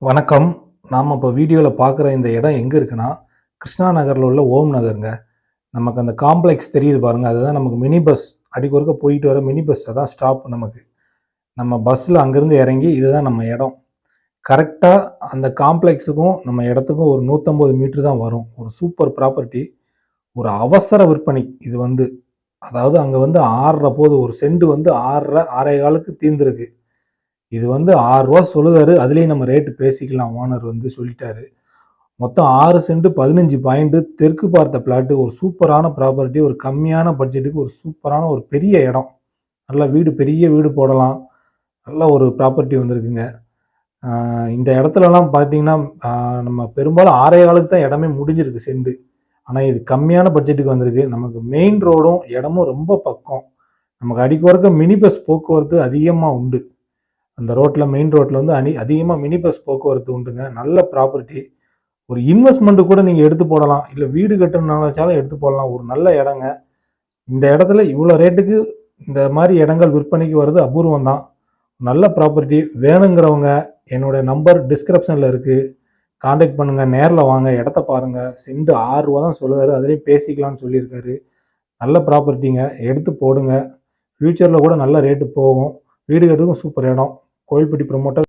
வணக்கம். நாம் இப்போ வீடியோவில் பார்க்குற இந்த இடம் எங்கே இருக்குன்னா, கிருஷ்ணா நகரில் உள்ள ஓம் நகருங்க. நமக்கு அந்த காம்ப்ளெக்ஸ் தெரியுது பாருங்கள், அதுதான் நமக்கு மினி பஸ் அடிக்கு ஒருக்க போயிட்டு வர மினி பஸ் அதான் ஸ்டாப் நமக்கு. நம்ம பஸ்ஸில் அங்கேருந்து இறங்கி இதுதான் நம்ம இடம். கரெக்டாக அந்த காம்ப்ளெக்ஸுக்கும் நம்ம இடத்துக்கும் ஒரு 150 மீட்டர் தான் வரும். ஒரு சூப்பர் ப்ராப்பர்ட்டி. ஒரு அவசர விற்பனை இது வந்து. அதாவது அங்கே வந்து 6.5 போது ஒரு சென்ட் வந்து 6.5 6.15க்கு தீர்ந்துருக்கு. இது வந்து ரூ. 6 சொல்லுதாரு. அதுலேயும் நம்ம ரேட்டு பேசிக்கலாம். ஓனர் வந்து சொல்லிட்டாரு. மொத்தம் 6 சென்ட் 15 பாயிண்ட் தெற்கு பார்த்த பிளாட்டு. ஒரு சூப்பரான ப்ராப்பர்ட்டி. ஒரு கம்மியான பட்ஜெட்டுக்கு ஒரு சூப்பரான ஒரு பெரிய இடம். நல்லா வீடு பெரிய வீடு போடலாம். நல்ல ஒரு ப்ராப்பர்ட்டி வந்திருக்குங்க. இந்த இடத்துலலாம் பார்த்தீங்கன்னா, நம்ம பெரும்பாலும் 6.15க்கு தான் இடமே முடிஞ்சிருக்கு சென்ட். ஆனால் இது கம்மியான பட்ஜெட்டுக்கு வந்திருக்கு. நமக்கு மெயின் ரோடும் இடமும் ரொம்ப பக்கம். நமக்கு அடிக்கு ஒருக்க மினி பஸ் போக்குவரத்து அதிகமாக உண்டு. அந்த ரோட்டில் மெயின் ரோட்டில் வந்து அதிகமாக மினி பஸ் போக்குவரத்து உண்டுங்க. நல்ல ப்ராப்பர்ட்டி. ஒரு இன்வெஸ்ட்மெண்ட் கூட நீங்கள் எடுத்து போடலாம். இல்லை வீடு கட்டணும்னு நினைச்சாலும் எடுத்து போடலாம். ஒரு நல்ல இடங்க. இந்த இடத்துல இவ்வளோ ரேட்டுக்கு இந்த மாதிரி இடங்கள் விற்பனைக்கு வர்றது அபூர்வம் தான். நல்ல ப்ராப்பர்ட்டி வேணுங்கிறவங்க என்னோட நம்பர் டிஸ்கிரிப்ஷனில் இருக்குது. கான்டாக்ட் பண்ணுங்கள். நேரில் வாங்க. இடத்த பாருங்கள். சென்ட் ரூ. 6 தான் சொல்லுவார். அதுலேயும் பேசிக்கலாம்னு சொல்லியிருக்காரு. நல்ல ப்ராப்பர்ட்டிங்க. எடுத்து போடுங்க. ஃப்யூச்சரில் கூட நல்ல ரேட்டு போகும். வீடு கட்டுறதுக்கும் சூப்பர் இடம். கோயில்பட்டி ப்ரமோட்டர்.